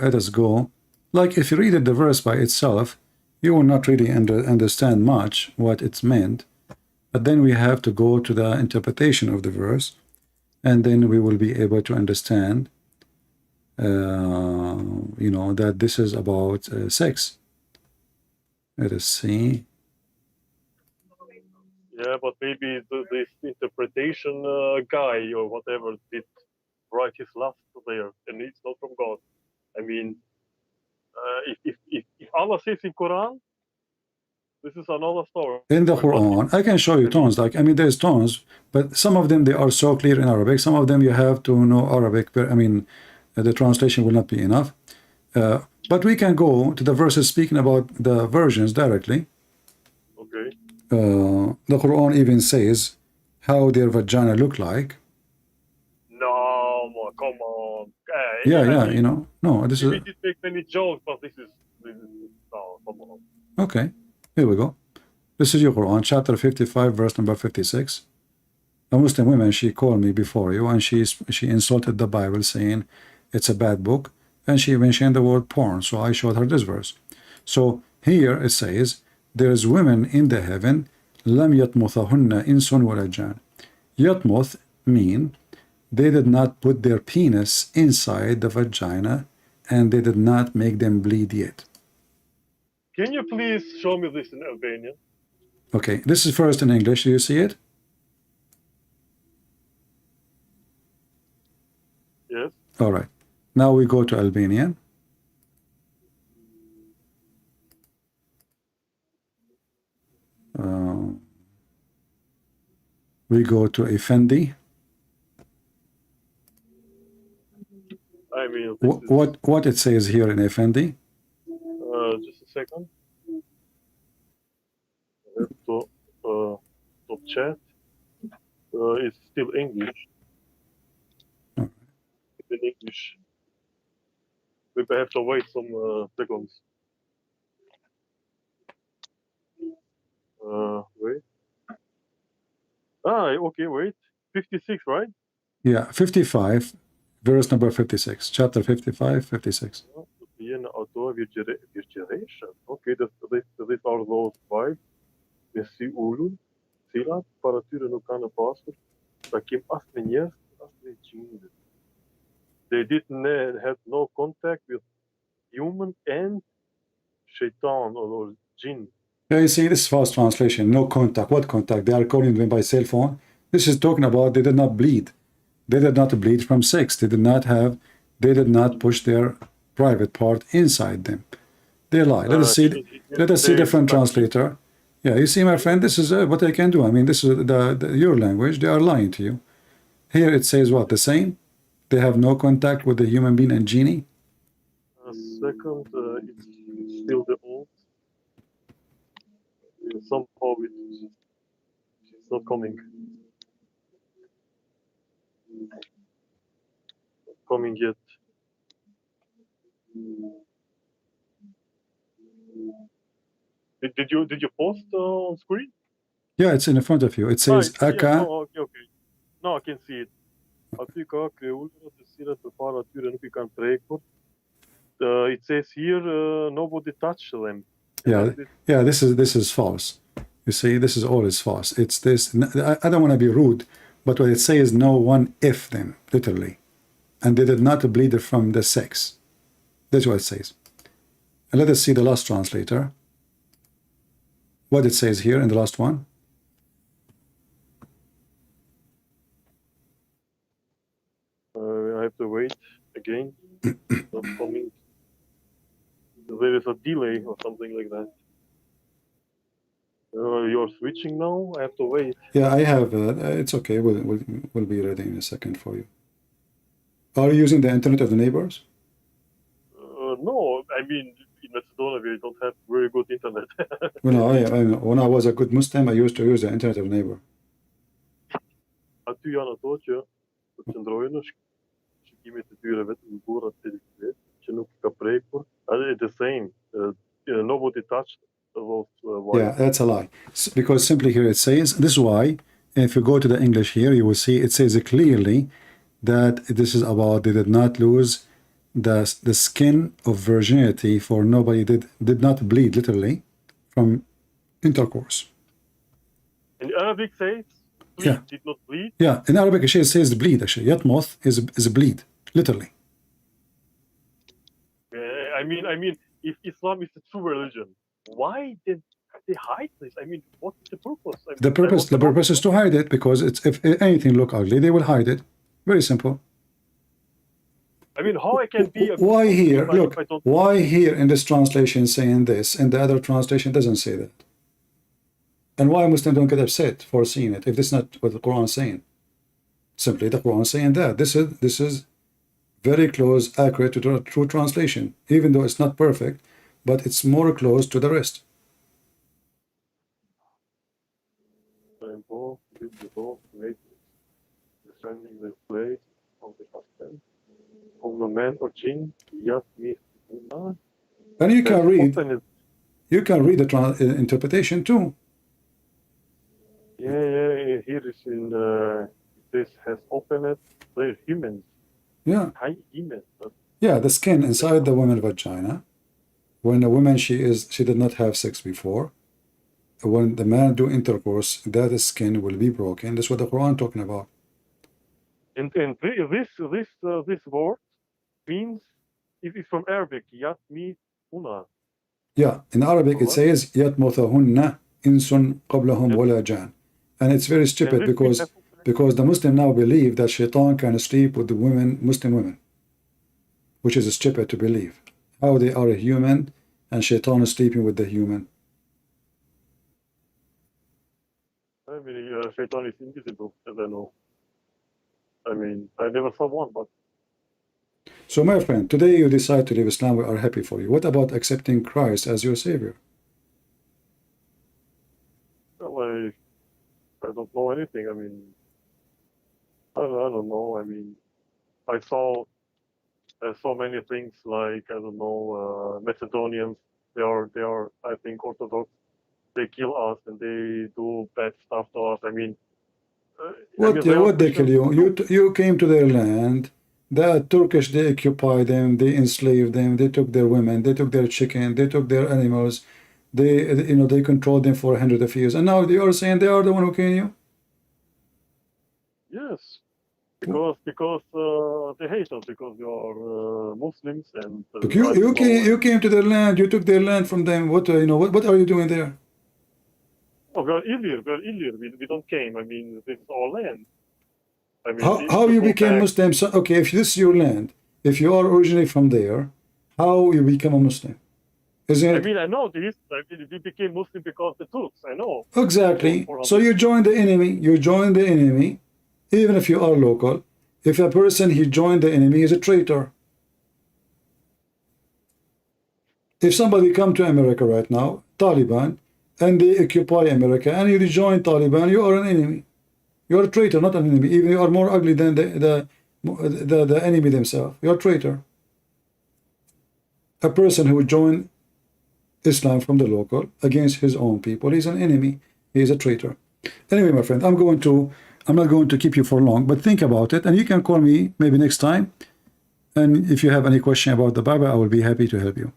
Let us go. Like if you read it, the verse by itself, you will not really understand much what it's meant. But then we have to go to the interpretation of the verse, and then we will be able to understand, you know, that this is about sex. Let us see. Yeah, but maybe this interpretation guy or whatever did write his last there, and it's not from God. I mean, if Allah says in Quran, this is another story. In the Quran, I can show you tones. Like, I mean, there's tones, but some of them, they are so clear in Arabic. Some of them you have to know Arabic. I mean, the translation will not be enough. But we can go to the verses speaking about the versions directly. Okay. The Quran even says how their vagina look like. No, come on. Yeah, you know, no, this is. We did make many jokes, but this is no, come on. Okay, here we go. This is your Quran, chapter 55, verse number 56. A Muslim woman, she called me before you, and she insulted the Bible, saying it's a bad book, and she mentioned the word porn. So I showed her this verse. So here it says, there's women in the heaven, lam yatmuthahunna insun wala jan. Yatmuth mean they did not put their penis inside the vagina, and they did not make them bleed yet. Can you please show me this in Albanian? Okay, this is first in English. Do you see it? Yes. All right. Now we go to Albanian. We go to Effendi. I mean, what it says here in Effendi? Just a second. I have to top chat. It's still English. It's in English. Maybe I have to wait some seconds. Wait. Okay, wait. 56, right? Yeah, 55, verse number 56. Chapter 55, 56. Okay, these are those five. Besi ulur, cilat para tyre nuk kanë pasur takim as me njerëz, as me gjinde. They didn't have no contact with human and shaitan or jinn. Yeah, you see, this is false translation. No contact. What contact? They are calling them by cell phone. This is talking about they did not bleed. They did not bleed from sex. They did not push their private part inside them. They lie. Let us see different translator. Yeah, you see, my friend, this is what I can do. I mean, this is your language. They are lying to you. Here it says what? The same? They have no contact with the human being and genie? Second, it's still the old. Somehow it's not coming. Not coming yet. Did you post on screen? Yeah, it's in front of you. It says Aka. Yeah, okay. No, I can see it. It says here nobody touched them. Yeah, this is false. You see, this is always false. It's this. I don't want to be rude, but what it says, no one if them, literally, and they did not bleed from the sex. That's what it says. And let us see the last translator. What it says here in the last one. I have to wait again. Not coming. There is a delay or something like that. You're switching now? I have to wait. Yeah, I have. It's okay. We'll be ready in a second for you. Are you using the internet of the neighbors? No, I mean, in Macedonia, we don't have very good internet. When I was a good Muslim, I used to use the internet of the neighbor. Aty janë ato që qëndrojnë shikimet e tyre vetëm në burrat televiziv që nuk ka prekur. The same. Nobody touched those wires. Yeah, that's a lie. Because simply here it says, this is why, if you go to the English here, you will see it says clearly that this is about they did not lose the skin of virginity for nobody did not bleed literally from intercourse. In Arabic says bleed, Yeah. did not bleed. Yeah, in Arabic it says bleed actually. Yatmoth is bleed, literally. I mean, if Islam is the true religion, why did they hide this? I mean, what's the purpose? I mean, The purpose is to hide it, because it's, if anything look ugly, they will hide it. Very simple. I mean, how I can be a Why here? if I Look, don't... why here in this translation saying this, and the other translation doesn't say that? And why Muslims don't get upset for seeing it if this is not what the Quran is saying? Simply the Quran is saying that this is very close, accurate to the true translation, even though it's not perfect, but it's more close to the rest. Descending the place of the husband of the man or jinn, yet And you can read the interpretation too. Yeah, here is in this has opened their humans. Yeah. High humans. Yeah, the skin inside the woman's vagina. When a woman she did not have sex before, when the man do intercourse, that skin will be broken. That's what the Quran talking about. And this word means, if it's from Arabic, yat means una. Yeah, in Arabic it says yatmuthahunna insun qablahum wala jan, and it's very stupid because the Muslim now believe that shaitan can sleep with the women, Muslim women, which is stupid to believe. How they are a human and shaitan is sleeping with the human. I mean, shaitan is invisible, as I know. I mean, I never saw one, but... So my friend, today you decide to leave Islam, we are happy for you. What about accepting Christ as your Savior? Well, I don't know anything. I mean, I don't know. I mean, I saw so many things like, I don't know, Macedonians, they are, I think, Orthodox. They kill us and they do bad stuff to us. I mean, what they kill you? You came to their land. The Turkish, they occupied them, they enslaved them, they took their women, they took their chicken, they took their animals, they controlled them for hundreds of years, and now they are saying they are the one who killed you. Yes, because they hate us because we are Muslims and. You came to their land, you took their land from them. What what are you doing there? Oh, we are earlier. We don't came. I mean, this is our land. I mean, how you became Muslim? So, okay, if this is your land, if you are originally from there, how you become a Muslim? Isn't it? I mean, I know this. I mean, we became Muslim because the Turks. I know. Exactly. So you join the enemy. You join the enemy, even if you are local. If a person he joined the enemy, is a traitor. If somebody come to America right now, Taliban, and they occupy America, and you join Taliban, you are an enemy. You are a traitor, not an enemy. Even you are more ugly than the enemy themselves. You are a traitor. A person who would join Islam from the local against his own people, he's an enemy. He is a traitor. Anyway, my friend, I'm not going to keep you for long, but think about it, and you can call me maybe next time. And if you have any question about the Bible, I will be happy to help you.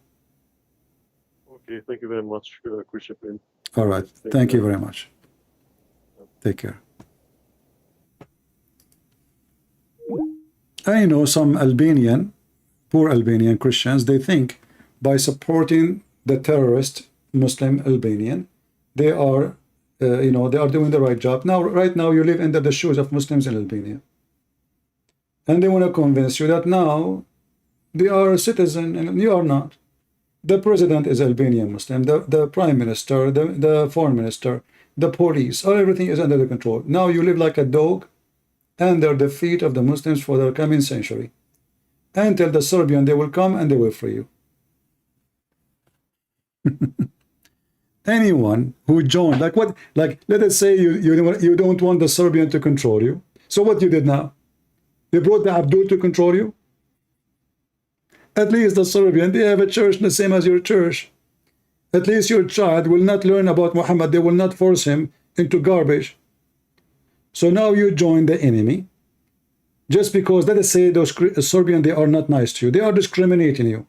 Okay, thank you very much, Christian. All right, thank you very much. Take care. I know some poor Albanian Christians, they think by supporting the terrorist Muslim Albanian, they are, they are doing the right job. Now, right now, you live under the shoes of Muslims in Albania, and they want to convince you that now they are a citizen and you are not. The president is Albanian Muslim, the prime minister, the foreign minister, the police, everything is under the control. Now you live like a dog under the feet of the Muslims for the coming century, until the Serbian they will come and they will free you. Anyone who joined, like let us say you don't want the Serbian to control you. So what you did now? You brought the Abdul to control you? At least the Serbian, they have a church the same as your church. At least your child will not learn about Muhammad. They will not force him into garbage. So now you join the enemy just because, let us say, those Serbian, they are not nice to you. They are discriminating you.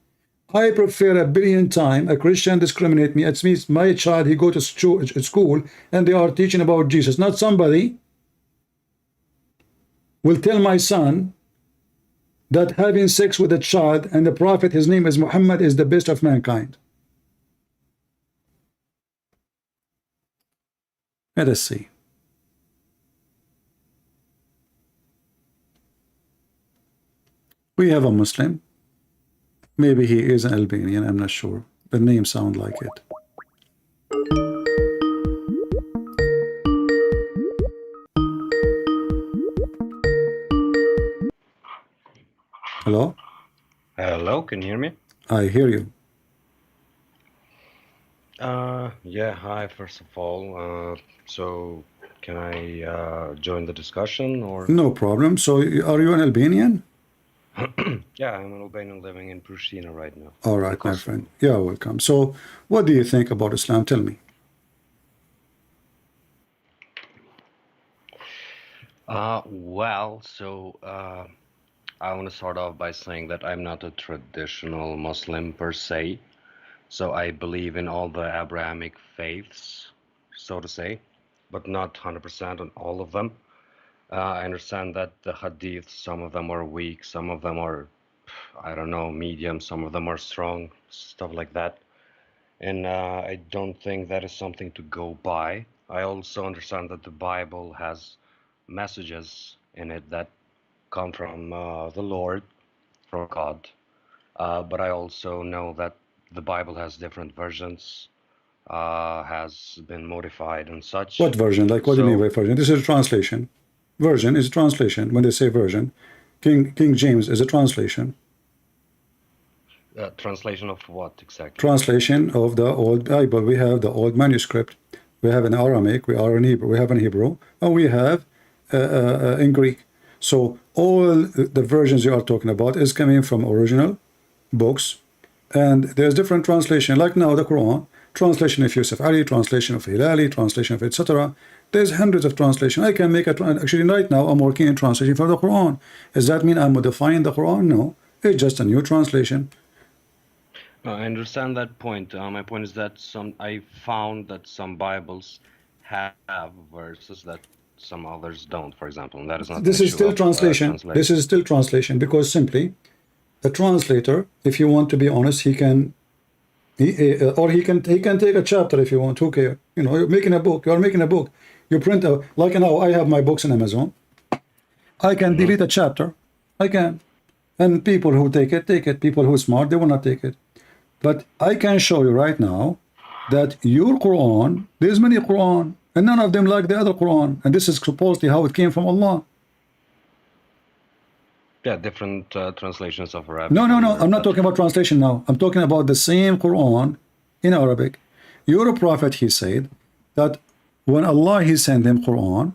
I prefer a billion times a Christian discriminate me. It means my child, he go to school and they are teaching about Jesus. Not somebody will tell my son that having sex with a child and the prophet, his name is Muhammad, is the best of mankind. Let us see. We have a Muslim. Maybe he is an Albanian, I'm not sure. The name sounds like it. Hello? Hello, can you hear me? I hear you. Yeah, hi, first of all. So can I join the discussion or? No problem. So are you an Albanian? Yeah, I'm an Albanian living in Pristina right now. All right, my friend. Yeah, welcome. So what do you think about Islam? Tell me. I want to start off by saying that I'm not a traditional Muslim per se. So I believe in all the Abrahamic faiths, so to say, but not 100% on all of them. I understand that the hadith, some of them are weak, some of them are, I don't know, medium, some of them are strong, stuff like that. And I don't think that is something to go by. I also understand that the Bible has messages in it that come from the Lord, from God. But I also know that the Bible has different versions, has been modified and such. What version? Like, what do you mean by version? This is a translation. Version is a translation. When they say version, King James is a translation. Translation of what exactly? Translation of the old Bible. We have the old manuscript. We have in Aramaic. We are in Hebrew. We have in Hebrew, and we have in Greek. So all the versions you are talking about is coming from original books, and there's different translation. Like now the Quran, translation of Yusuf Ali, translation of Hilali, translation of etc. There's hundreds of translation. I can make a actually right now I'm working in translation for the Quran. Does that mean I'm modifying the Quran? No, it's just a new translation. I understand that point. My point is that I found that some Bibles have verses that some others don't, for example, and that is not. This is still translation. This is still translation because simply the translator, if you want to be honest, he can take a chapter if you want. Who cares? You know, you're making a book. You are making a book. You print out, like now I have my books on Amazon. I can delete a chapter. I can. And people who take it, take it. People who are smart, they will not take it. But I can show you right now that your Quran, there's many Quran, and none of them like the other Quran. And this is supposedly how it came from Allah. Yeah, different translations of Arabic. No. I'm not talking about translation now. I'm talking about the same Quran in Arabic. Your prophet, he said that when Allah, he sent him Quran,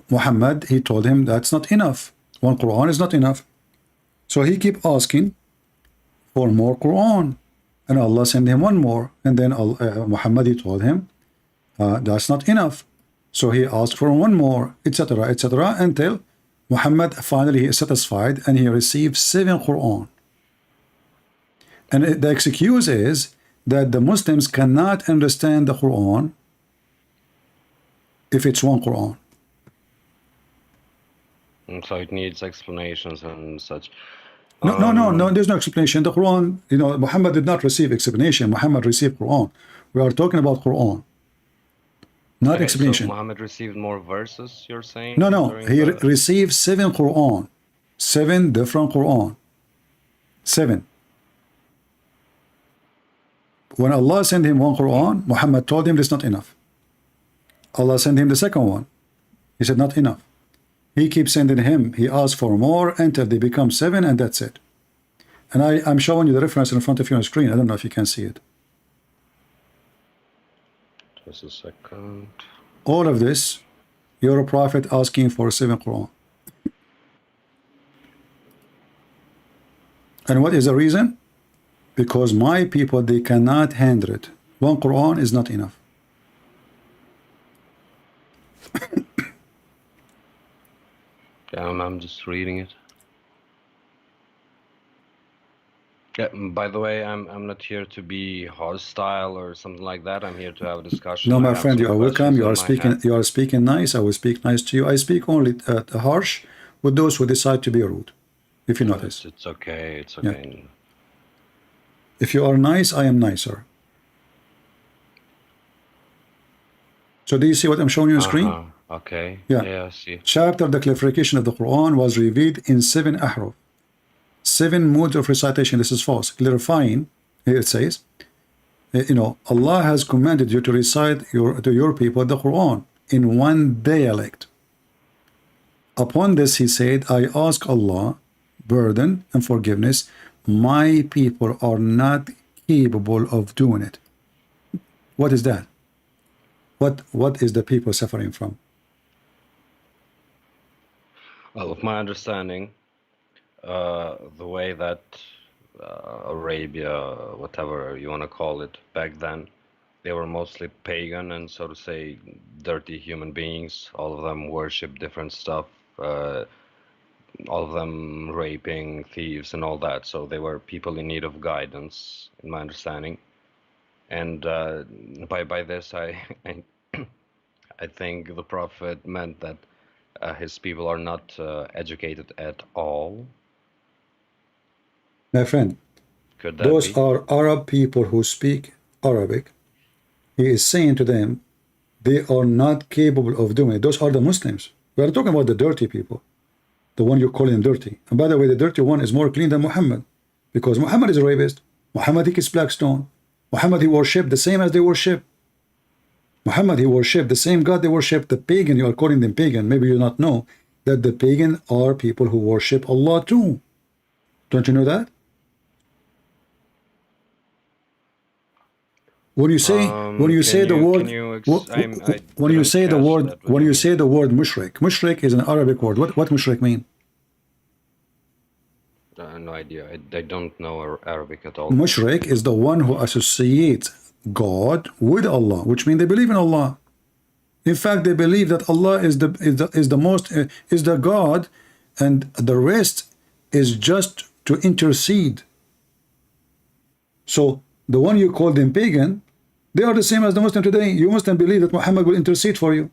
Muhammad, he told him that's not enough. One Quran is not enough. So he keep asking for more Quran. And Allah sent him one more. And then Muhammad, he told him, that's not enough. So he asked for one more, etc., etc., until Muhammad finally is satisfied and he received 7 Quran. And the excuse is that the Muslims cannot understand the Quran if it's one Quran. And so it needs explanations and such. No, there's no explanation. The Quran, you know, Muhammad did not receive explanation. Muhammad received Quran. We are talking about Quran, not Okay, explanation. so Muhammad received more verses, you're saying? No, during he the- received 7 Quran, 7 different Quran, 7. When Allah sent him one Quran, Muhammad told him that's not enough. Allah sent him the second one. He said not enough. He keeps sending him. He asked for more until they become 7, and that's it. And I'm showing you the reference in front of you on the screen. I don't know if you can see it. Just a second. All of this, you're a prophet asking for 7 Quran. And what is the reason? Because my people, they cannot handle it. One Quran is not enough. I'm just reading it. Yeah, by the way, I'm not here to be hostile or something like that. I'm here to have a discussion. No, I my have friend, you some are welcome. questions You on are my head. speaking nice. I will speak nice to you. I speak only harsh with those who decide to be rude, if you No, notice. it's okay. It's Yeah. okay. If you are nice, I am nicer. So do you see what I'm showing you on screen? Okay. Yeah. Yeah, I see. Chapter, the clarification of the Quran was revealed in 7 ahruf. 7 modes of recitation. This is false. Clarifying, here it says, Allah has commanded you to recite to your people the Quran in one dialect. Upon this, he said, I ask Allah pardon and forgiveness. My people are not capable of doing it. What is that? What is the people suffering from? Well, of my understanding, the way that Arabia, whatever you want to call it, back then, they were mostly pagan and, so to say, dirty human beings. All of them worship different stuff. All of them raping, thieves, and all that. So they were people in need of guidance, in my understanding. And by this, I think the Prophet meant that his people are not educated at all. My friend, Could that those be? are Arab people who speak Arabic. He is saying to them, they are not capable of doing it. Those are the Muslims. We are talking about the dirty people, the one you're calling dirty. And by the way, the dirty one is more clean than Muhammad, because Muhammad is a rapist. Muhammad, he kissed black stone. Muhammad, he worshipped the same as they worship. Muhammad, he worshipped the same God they worship. The pagan, you are calling them pagan. Maybe you not know that the pagan are people who worship Allah too. Don't you know that? When you say the word, when you say the word mushrik is an Arabic word. What mushrik mean? No idea. I don't know Arabic at all. Mushrik is the one who associates God with Allah, which means they believe in Allah. In fact, they believe that Allah is the God, and the rest is just to intercede. So the one you call them pagan, they are the same as the Muslim today. You Muslim believe that Muhammad will intercede for you.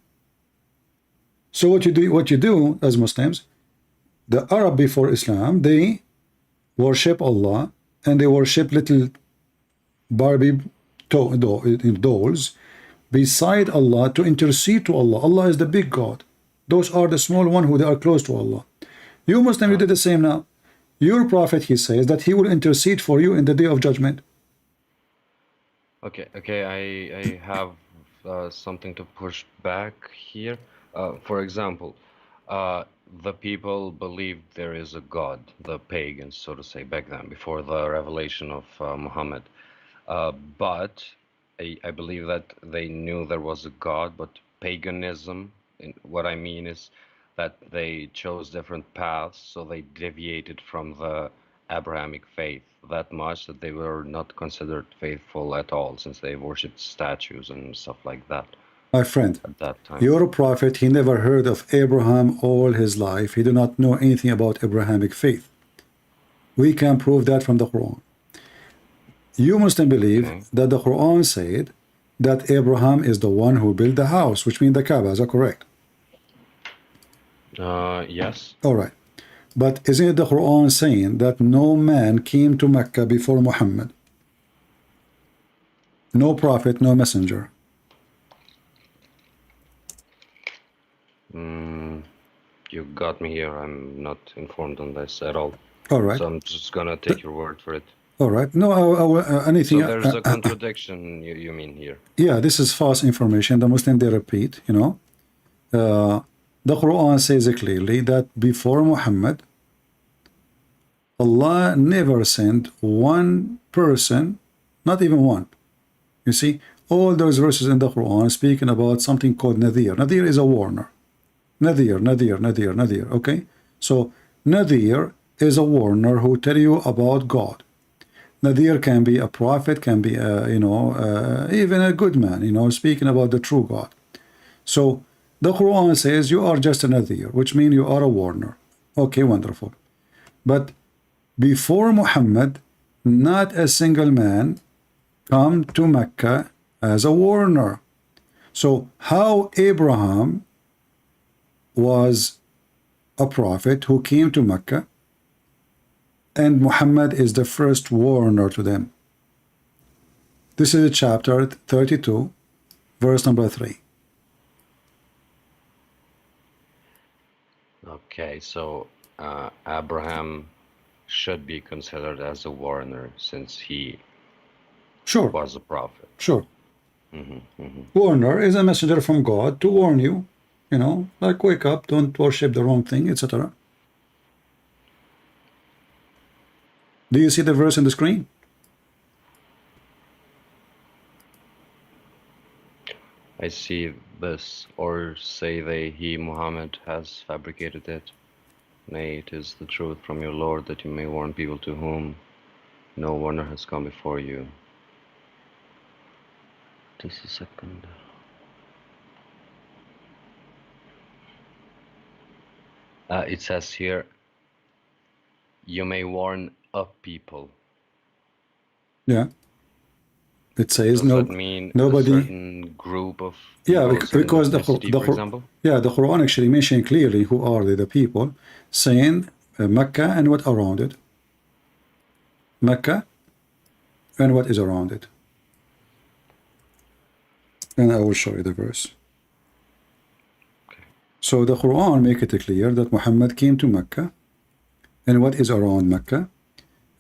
So what you do as Muslims, the Arab before Islam, they worship Allah and they worship little Barbie dolls beside Allah to intercede to Allah. Allah is the big God. Those are the small one who they are close to Allah. You Muslim, you do the same now. Your prophet, he says that he will intercede for you in the day of judgment. Okay, I have something to push back here. For example, the people believed there is a God, the pagans, so to say, back then, before the revelation of Muhammad. But I believe that they knew there was a God, but paganism, what I mean is that they chose different paths, so they deviated from the Abrahamic faith that much that they were not considered faithful at all, since they worshipped statues and stuff like that. My friend, at that time, your prophet, he never heard of Abraham all his life. He did not know anything about Abrahamic faith. We can prove that from the Quran. You Muslim believe that the Quran said that Abraham is the one who built the house, which means the kaaba. Is that correct? Yes. All right. But isn't it the Quran saying that no man came to Makkah before Muhammad? No prophet, no messenger. You got me here. I'm not informed on this at all. All right. So I'm just gonna take your word for it. All right. No, anything. So there's a contradiction, you mean here? Yeah, this is false information. The Muslim, they repeat, the Quran says clearly that before Muhammad, Allah never sent one person, not even one. You see, all those verses in the Quran speaking about something called Nadir. Nadir is a warner. Nadir, okay? So, Nadir is a warner who tell you about God. Nadir can be a prophet, can be, even a good man, speaking about the true God. So, The Quran says you are just a nadhir, which means you are a warner. Okay, wonderful. But before Muhammad, not a single man come to Mecca as a warner. So how Abraham was a prophet who came to Mecca, and Muhammad is the first warner to them? This is chapter 32, verse number 3. Okay, so Abraham should be considered as a warner since he Sure, was a prophet. sure. Warner is a messenger from God to warn you, like wake up, don't worship the wrong thing, etc. Do you see the verse on the screen? I see this, or say they, he, Muhammad, has fabricated it. Nay, it is the truth from your Lord that you may warn people to whom no warner has come before you. Just a second. It says here, you may warn a people. Yeah. It says Does no. that mean Nobody. a certain group of Yeah, people, certain because ethnicity, for example? yeah, the Quran actually mentioned clearly who are the people, saying Mecca and what around it. Mecca and what is around it. And I will show you the verse. Okay. So the Quran make it clear that Muhammad came to Mecca and what is around Mecca.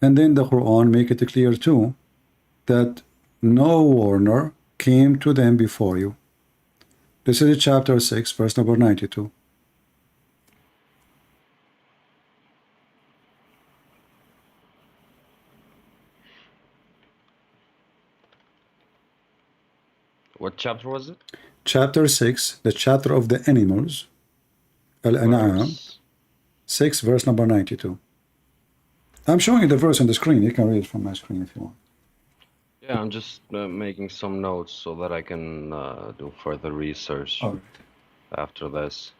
And then the Quran make it clear too that no warner came to them before you. This is chapter 6, verse number 92. What chapter was it? Chapter 6, the chapter of the animals, Al-An'am, Verse- 6, verse number 92. I'm showing you the verse on the screen. You can read it from my screen if you want. Yeah, I'm just making some notes so that I can do further research All right. after this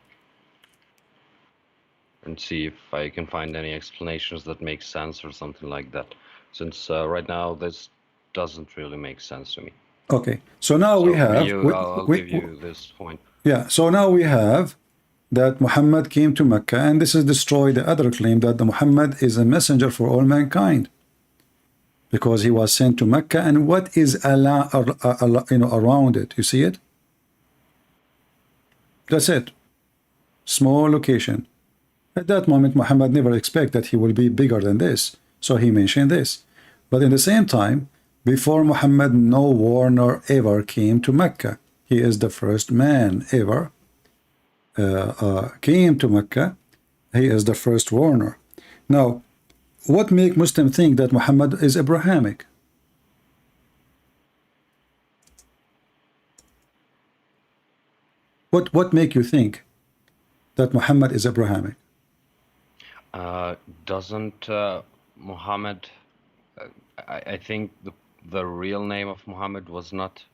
and see if I can find any explanations that make sense or something like that. Since right now this doesn't really make sense to me. Okay, so now we So have. I'll give you this point. Yeah, so now we have that Muhammad came to Mecca, and this is destroy the other claim that the Muhammad is a messenger for all mankind, because he was sent to Mecca, and what is around it? You see it? That's it. Small location. At that moment, Muhammad never expected that he will be bigger than this, so he mentioned this. But in the same time, before Muhammad, no warner ever came to Mecca. He is the first man ever came to Mecca. He is the first warner. Now, what make Muslims think that Muhammad is Abrahamic? What make you think that Muhammad is Abrahamic? Doesn't Muhammad? I think the real name of Muhammad was not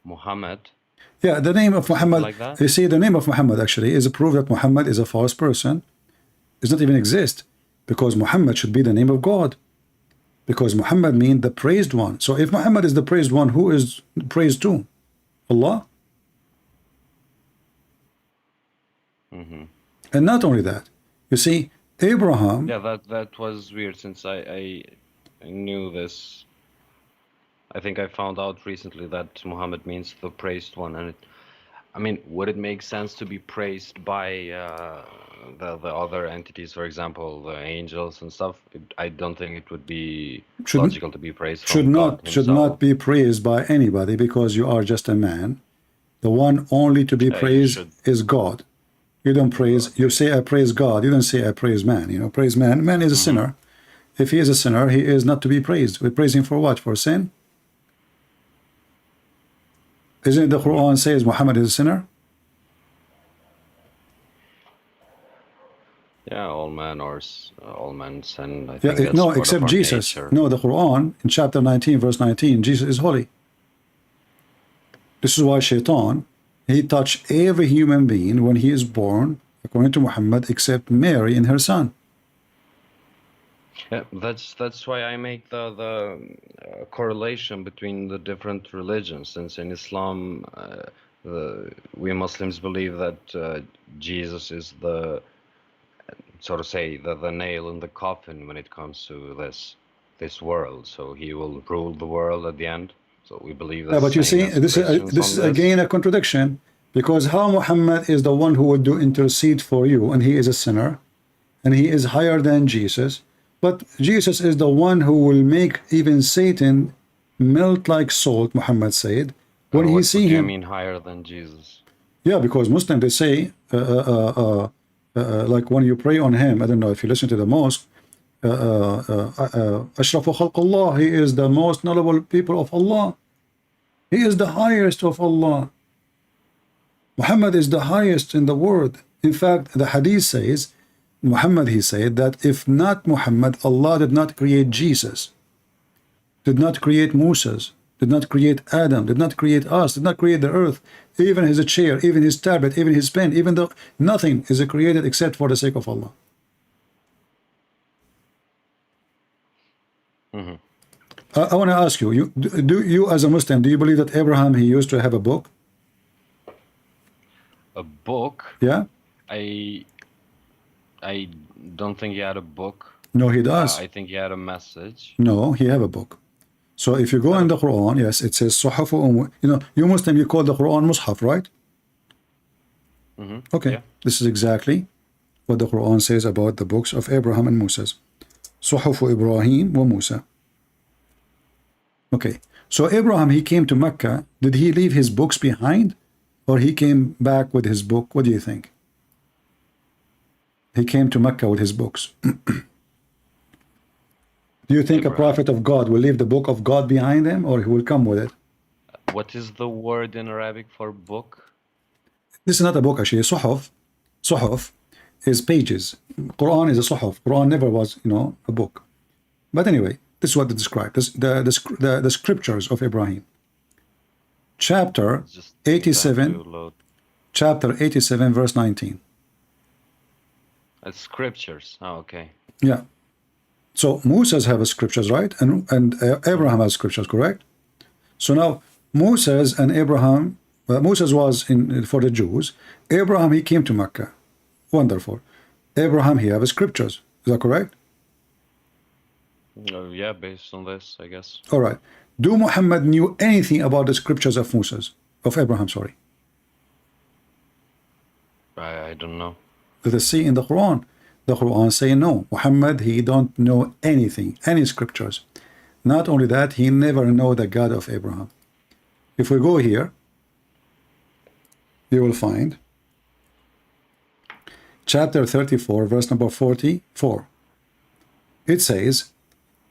Muhammad. Yeah, the name of Muhammad. Like that? You see, the name of Muhammad actually is a proof that Muhammad is a false person. Does not even exist, because Muhammad should be the name of God, because Muhammad means the praised one. So if Muhammad is the praised one, who is praised to? Allah. And not only that, you see, Abraham. Yeah, that was weird since I knew this. I think I found out recently that Muhammad means the praised one, and I mean, would it make sense to be praised by the other entities, for example, the angels and stuff? I don't think it would be logical to be praised from God himself. Should not be praised by anybody, because you are just a man. The one only to be praised is God. You don't praise. You say I praise God. You don't say I praise man. You know, praise man. Man is a sinner. If he is a sinner, he is not to be praised. We praise him for what? For sin? Isn't it the Quran says Muhammad is a sinner? Yeah, all men sin. I think Yeah, that's no, part of except our Jesus. nature. No, the Quran in chapter 19, verse 19, Jesus is holy. This is why Shaitan he touched every human being when he is born, according to Muhammad, except Mary and her son. Yeah, that's why I make the correlation between the different religions. Since in Islam, we Muslims believe that Jesus is the, so to say, the nail in the coffin when it comes to this world. So he will rule the world at the end. So we believe the Yeah, but you same see, as this Christians is on this. again a contradiction, because how Muhammad is the one who will do intercede for you, and he is a sinner, and he is higher than Jesus, but Jesus is the one who will make even Satan melt like salt, Muhammad said, when he What see do you him. mean higher than Jesus? Yeah, because Muslims, they say, like when you pray on him, I don't know if you listen to the mosque, Ashrafu Khalqullah, he is the most knowledgeable people of Allah. He is the highest of Allah. Muhammad is the highest in the world. In fact, the hadith says, Muhammad, he said that if not Muhammad, Allah did not create Jesus, did not create Moses, did not create Adam, did not create us, did not create the earth, even his chair, even his tablet, even his pen, even though nothing is created except for the sake of Allah. Mm-hmm. I want to ask you, do you as a Muslim, do you believe that Abraham, he used to have a book? A book? Yeah? I don't think he had a book. No, he does. I think he had a message. No, he have a book. So if you go in the Quran, yes, it says Suhafu, you know, you Muslim, you call the Quran Mus'haf, right? Mm-hmm. Okay, Yeah. this is exactly what the Quran says about the books of Abraham and Moses. Suhafu Ibrahim wa Musa. Okay, so Abraham, he came to Mecca. Did he leave his books behind, or he came back with his book? What do you think? He came to Mecca with his books. Do you think Abraham. a prophet of God will leave the book of God behind him, or he will come with it? What is the word in Arabic for book? This is not a book, actually. Suhuf. Suhuf is pages. Quran is a suhuf. Quran never was, you know, a book. But anyway, this is what they describe. The scriptures of Ibrahim. Chapter Just 87. Chapter 87, verse 19. It's scriptures. Oh, okay. Yeah. So Moses have scriptures, right? And Abraham has scriptures, correct? So now Moses and Abraham, Moses was for the Jews. Abraham, he came to Makkah. Wonderful. Abraham, he have scriptures. Is that correct? Yeah, based on this, I guess. All right. Do Muhammad knew anything about the scriptures of Moses, of Abraham, sorry? I don't know. Let us see in the Quran. The Quran say no. Muhammad, he don't know anything, any scriptures. Not only that, he never know the God of Abraham. If we go here, you will find chapter 34, verse number 44. It says,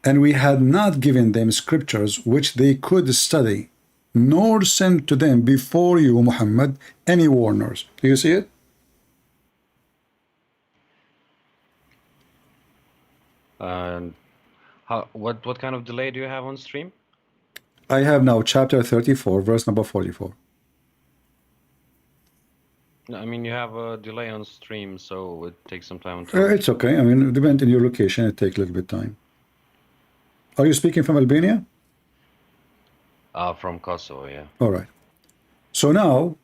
and we had not given them scriptures which they could study, nor sent to them before you, Muhammad, any warners. Do you see it? What kind of delay do you have on stream? I have now chapter 34, verse number 44. I mean, you have a delay on stream, so it takes some time to... It's okay. I mean, depending on your location, it takes a little bit of time. Are you speaking from Albania? From Kosovo, yeah. All right. So now,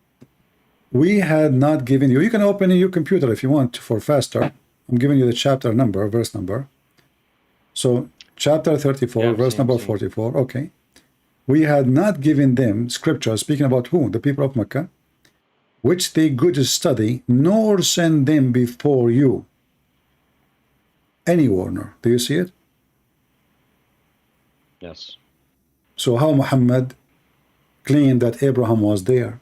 we had not given you... You can open your computer if you want for faster. I'm giving you the chapter number, verse number. So, chapter 34, Yeah, verse number 44. Okay. We had not given them scripture, speaking about who? The people of Makkah, which they could study, nor send them before you. Any warner. Do you see it? Yes. So how Muhammad claimed that Abraham was there?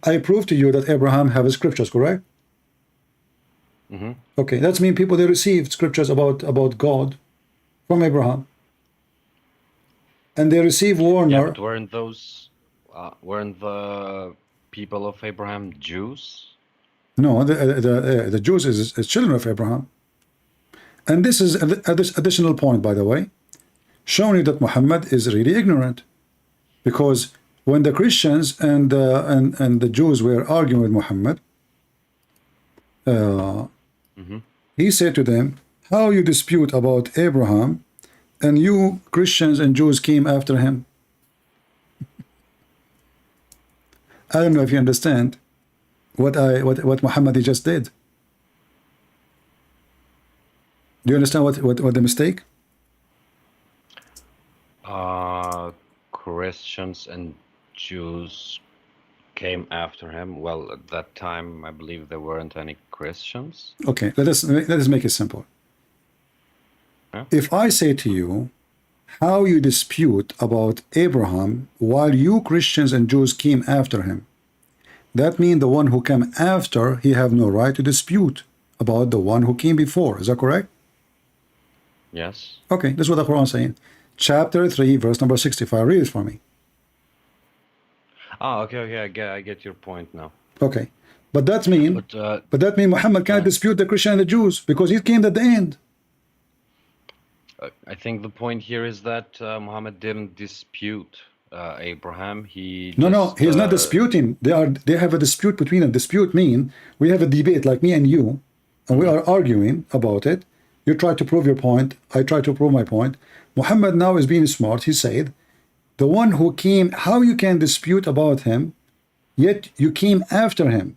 I proved to you that Abraham have scriptures, correct? Mm-hmm. Okay, that means people, they received scriptures about God from Abraham. And they receive warner. Yeah, but weren't the people of Abraham Jews? No, the Jews is children of Abraham. And this is this additional point, by the way, showing you that Muhammad is really ignorant. Because when the Christians and the Jews were arguing with Muhammad, he said to them, how you dispute about Abraham, and you Christians and Jews came after him? I don't know if you understand what Muhammad just did. Do you understand what the mistake? Christians and Jews came after him. Well, at that time, I believe there weren't any Christians. Okay, let us make it simple. Yeah. If I say to you, how you dispute about Abraham while you Christians and Jews came after him, that means the one who came after, he have no right to dispute about the one who came before. Is that correct? Yes. Okay, this is what the Quran is saying. Chapter 3, verse number 65. Read it for me. Oh, okay, I get your point now. Okay, but that means Muhammad can't dispute the Christian and the Jews because he came at the end. I think the point here is that Muhammad didn't dispute Abraham. He's not disputing. They have a dispute between them. Dispute mean we have a debate like me and you, and we are arguing about it. You try to prove your point. I try to prove my point. Muhammad now is being smart. He said, the one who came, how you can dispute about him, yet you came after him.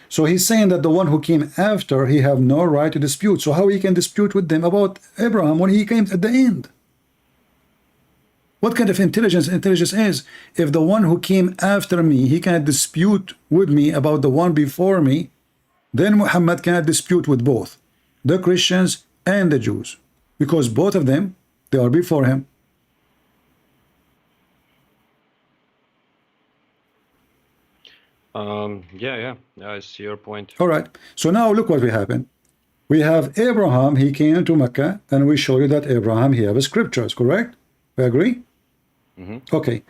So he's saying that the one who came after, he have no right to dispute. So how he can dispute with them about Abraham when he came at the end? What kind of intelligence is? If the one who came after me, he cannot dispute with me about the one before me, then Muhammad cannot dispute with both the Christians and the Jews, because both of them, they are before him. Yeah, I see your point. All right, so now look what we happen. We have Abraham, he came to Makkah, and we show you that Abraham, he has scriptures, correct? We agree? Okay,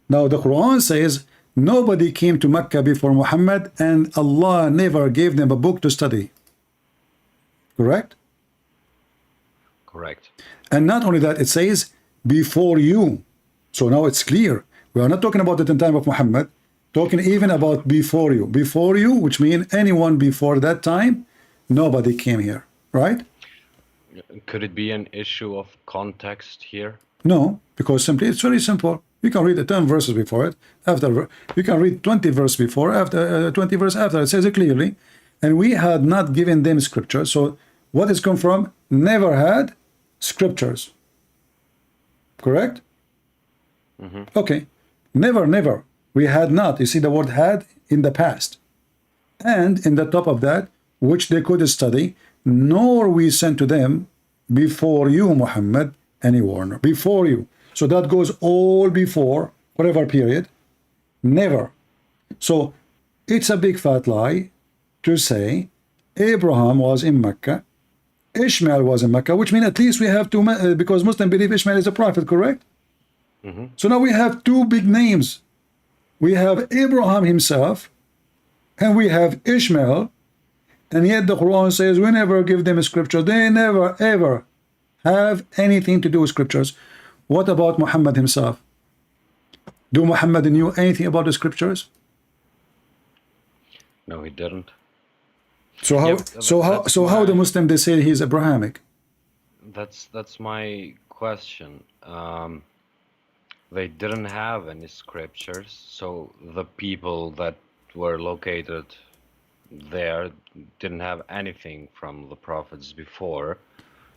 now the Quran says nobody came to Makkah before Muhammad, and Allah never gave them a book to study. Correct? Correct. And not only that, it says before you. So now it's clear. We are not talking about it in time of Muhammad, talking even about before you. Before you, which means anyone before that time, nobody came here, right? Could it be an issue of context here? No, because simply it's very simple. You can read the 10 verses before it, after you can read 20 verses before, after 20 verses after. It says it clearly. And we had not given them scripture. So what is come from? Never had scriptures. Correct? Okay. Never. We had not. You see the word had in the past. And in the top of that, which they could study, nor we sent to them before you, Muhammad, any warner. Before you. So that goes all before, whatever period. Never. So it's a big fat lie to say Abraham was in Mecca, Ishmael was in Mecca, which means at least we have two, because Muslims believe Ishmael is a prophet, correct? So now we have two big names. We have Abraham himself, and we have Ishmael, and yet the Quran says we never give them scripture. They never ever have anything to do with scriptures. What about Muhammad himself? Do Muhammad knew anything about the scriptures? No, he didn't. So how the Muslim they say he's Abrahamic? That's my question. They didn't have any scriptures, so the people that were located there didn't have anything from the prophets before.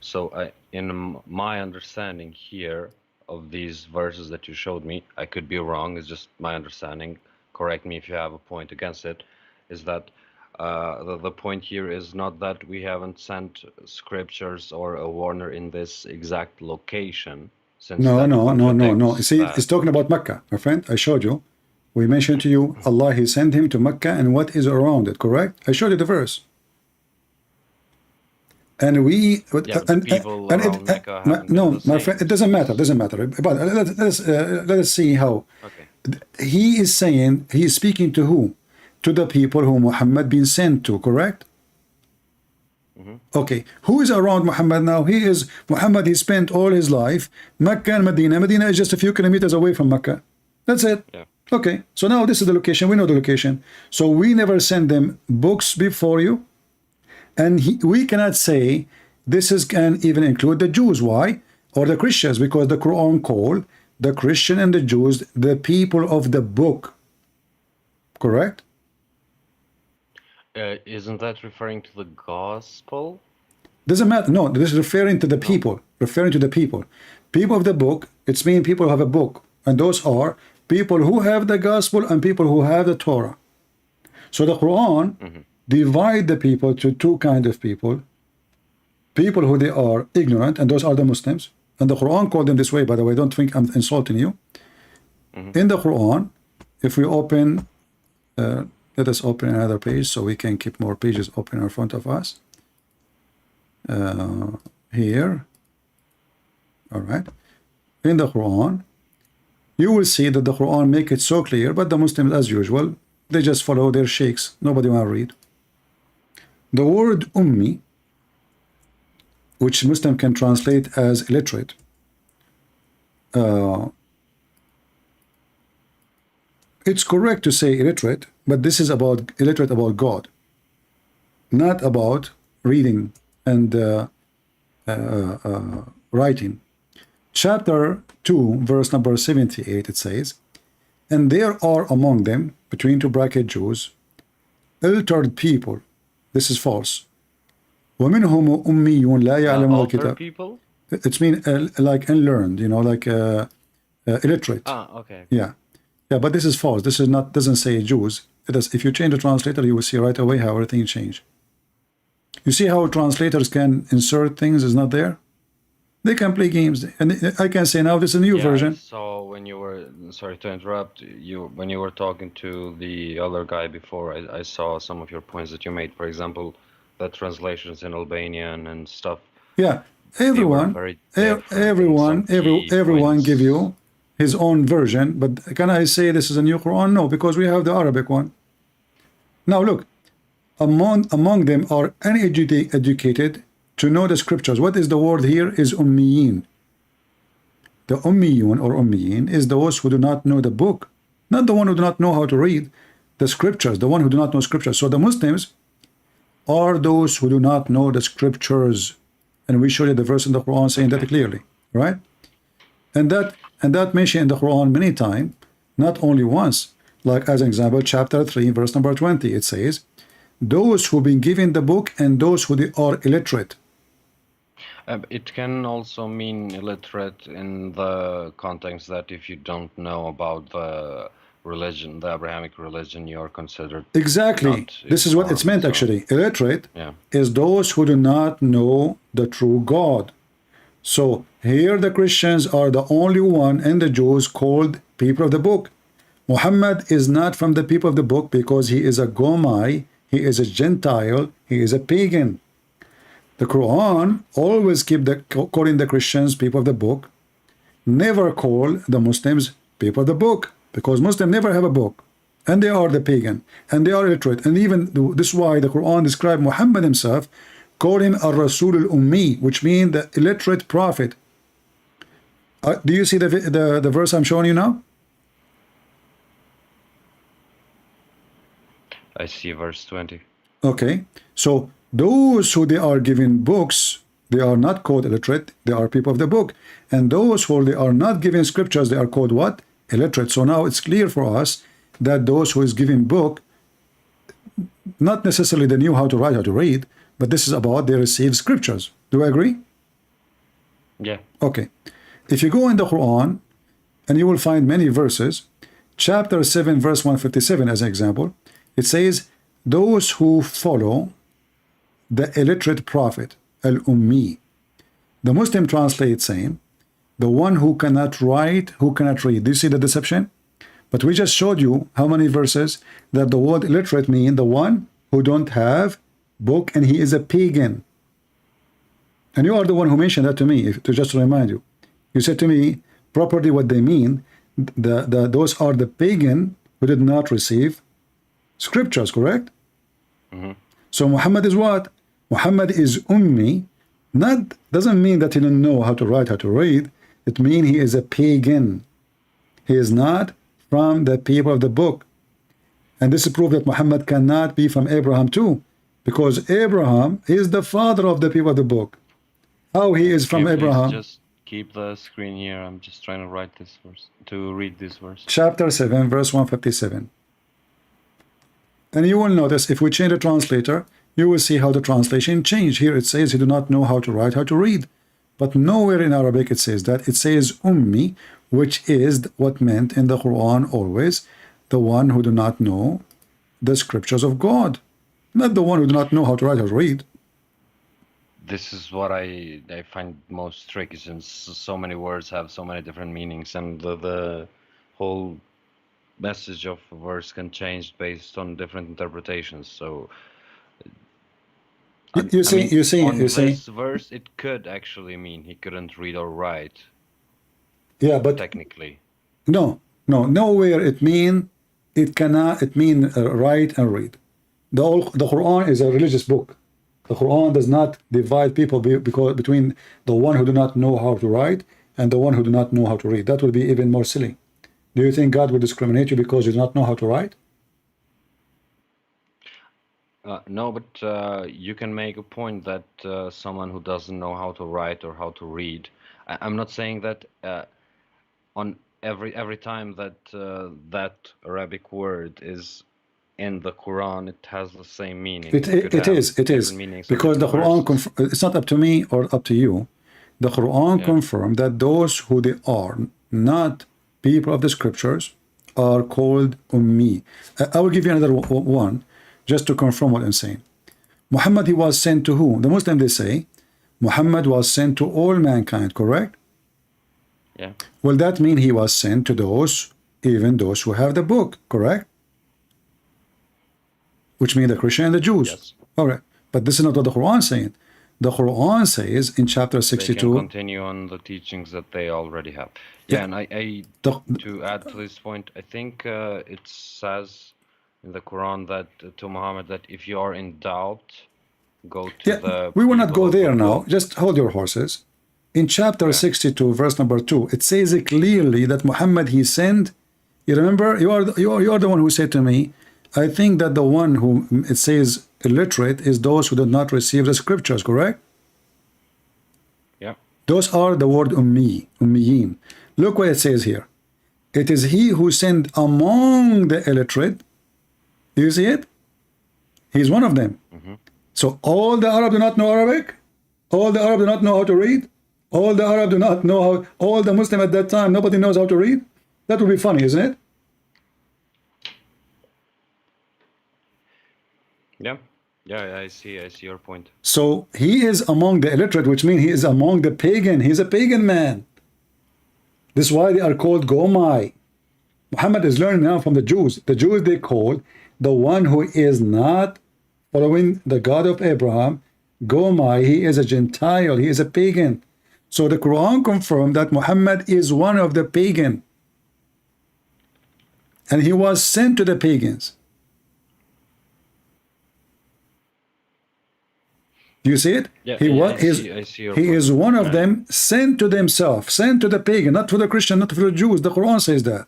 So in my understanding here of these verses that you showed me, I could be wrong, it's just my understanding, correct me if you have a point against it, is that the point here is not that we haven't sent scriptures or a warner in this exact location. Since no. You see, that. it's talking about Mecca, my friend. I showed you. We mentioned to you, Allah, He sent him to Mecca and what is around it, correct? I showed you the verse. And we... no, my friend, it doesn't matter. But let us see how. Okay. He is saying, he is speaking to who? To the people who Muhammad been sent to, correct? Okay, who is around Muhammad now? Muhammad, he spent all his life, Mecca and Medina. Medina is just a few kilometers away from Mecca. That's it. Yeah. Okay, so now this is the location. We know the location. So we never send them books before you. And we cannot say this can even include the Jews. Why? Or the Christians, because the Quran called the Christian and the Jews the people of the book. Correct? Isn't that referring to the gospel? Doesn't matter. No, this is referring to the people. Referring to the people. People of the book, it's mean people who have a book. And those are people who have the gospel and people who have the Torah. So the Quran divide the people to two kinds of people. People who they are ignorant, and those are the Muslims. And the Quran called them this way, by the way. Don't think I'm insulting you. In the Quran, if we open, let us open another page so we can keep more pages open in front of us. Here. All right. In the Quran, you will see that the Quran make it so clear, but the Muslims, as usual, they just follow their sheikhs. Nobody want to read. The word ummi, which Muslim can translate as illiterate, it's correct to say illiterate, but this is about illiterate about God, not about reading and writing. Chapter 2, verse number 78, it says, and there are among them, between two bracket Jews, altered people. This is false. وَمِنْهُمْ أُمِّيٌّ لَا يَعْلَمُونَ الْكِتَابَ. People? It's mean like unlearned, you know, like illiterate. Ah, okay. Yeah. Yeah, but this is false. This is not, doesn't say Jews. It does. If you change the translator, you will see right away how everything changed. You see how translators can insert things is not there? They can play games. And I can say now this is a new version. So when you were, sorry to interrupt, when you were talking to the other guy before, I saw some of your points that you made. For example, the translations in Albanian and stuff. Yeah, everyone give you his own version, but can I say this is a new Quran? No, because we have the Arabic one. Now look, among them are uneducated to know the scriptures. What is the word here? Is ummiyin. The ummiyun or ummiyin is those who do not know the book, not the one who do not know how to read the scriptures, the one who do not know scriptures. So the Muslims are those who do not know the scriptures, and we showed you the verse in the Quran saying that clearly, right? And that mentioned in the Quran many times, not only once. Like as an example, chapter 3, verse number 20, it says, those who've been given the book and those who they are illiterate. It can also mean illiterate in the context that if you don't know about the religion, the Abrahamic religion, you are considered exactly. This is what it's meant actually. Illiterate is those who do not know the true God. So here the Christians are the only one and the Jews called people of the book. Muhammad is not from the people of the book because he is a Gomai, he is a Gentile, he is a pagan. The Quran always keep calling the Christians people of the book, never call the Muslims people of the book, because Muslims never have a book, and they are the pagan, and they are illiterate, and even this is why the Quran described Muhammad himself, called him a Rasul al-Ummi, which means the illiterate prophet. Do you see the verse I'm showing you now? I see verse 20. Okay, so those who they are given books, they are not called illiterate, they are people of the book. And those who they are not given scriptures, they are called what? Illiterate. So now it's clear for us that those who is given book, not necessarily they knew how to write, how to read, but this is about they received scriptures. Do I agree? Yeah. Okay. If you go in the Quran, and you will find many verses, chapter 7, verse 157 as an example, it says, those who follow the illiterate prophet, al-Ummi. The Muslim translate saying, the one who cannot write, who cannot read. Do you see the deception? But we just showed you how many verses that the word illiterate mean the one who don't have book and he is a pagan. And you are the one who mentioned that to me, to just remind you. You said to me, properly what they mean, those are the pagan who did not receive scriptures, correct? So Muhammad is what? Muhammad is ummi. Not doesn't mean that he didn't know how to write, how to read. It means he is a pagan. He is not from the people of the book. And this is proof that Muhammad cannot be from Abraham too, because Abraham is the father of the people of the book. How he is from Abraham? Just keep the screen here. I'm just trying to write this verse, to read this verse. Chapter 7, verse 157. And you will notice if we change the translator, you will see how the translation changed. Here it says he do not know how to write, how to read. But nowhere in Arabic it says that. It says ummi, which is what meant in the Quran always, the one who do not know the scriptures of God, not the one who do not know how to write or read. This is what I find most tricky, since so many words have so many different meanings, and the whole message of a verse can change based on different interpretations. So You see, this verse, it could actually mean he couldn't read or write. Yeah, but technically, nowhere it mean write and read. The Quran is a religious book. The Quran does not divide people between the one who do not know how to write and the one who do not know how to read. That would be even more silly. Do you think God will discriminate you because you do not know how to write? no, but you can make a point that someone who doesn't know how to write or how to read. I'm not saying that on every time that that Arabic word is in the Quran, it has the same meaning. It is because the Quran it's not up to me or up to you. The Quran confirmed that those who they are not people of the scriptures are called ummi. I will give you another one just to confirm what I'm saying. Muhammad, he was sent to whom? The Muslims, they say Muhammad was sent to all mankind, correct? Yeah. Well, that means he was sent to those, even those who have the book, correct? Which means the Christian and the Jews. Yes. All right. But this is not what the Quran is saying. The Quran says in chapter 62. They can continue on the teachings that they already have. Yeah, and to add to this point, I think it says in the Quran that to Muhammad that if you are in doubt, go to the. We will not go there now. Just hold your horses. In chapter 62, verse number 2, it says it clearly that Muhammad he sent. You remember, you are the one who said to me, I think that the one who it says illiterate is those who did not receive the scriptures, correct? Yeah. Those are the word ummiyin. Look what it says here. It is he who sent among the illiterate. Do you see it? He's one of them. Mm-hmm. So all the Arab do not know Arabic? All the Arab do not know how to read? All the Arab do not know how, all the Muslim at that time, nobody knows how to read? That would be funny, isn't it? Yeah, I see your point. So he is among the illiterate, which means he is among the pagan. He's a pagan man. This is why they are called Gomai. Muhammad is learning now from the Jews. The Jews, they call the one who is not following the God of Abraham Gomai. He is a Gentile. He is a pagan. So the Quran confirmed that Muhammad is one of the pagan. And he was sent to the pagans. Do you see it? Yeah, I see he is one of them, sent to themselves, sent to the pagan, not to the Christian, not to the Jews. The Quran says that.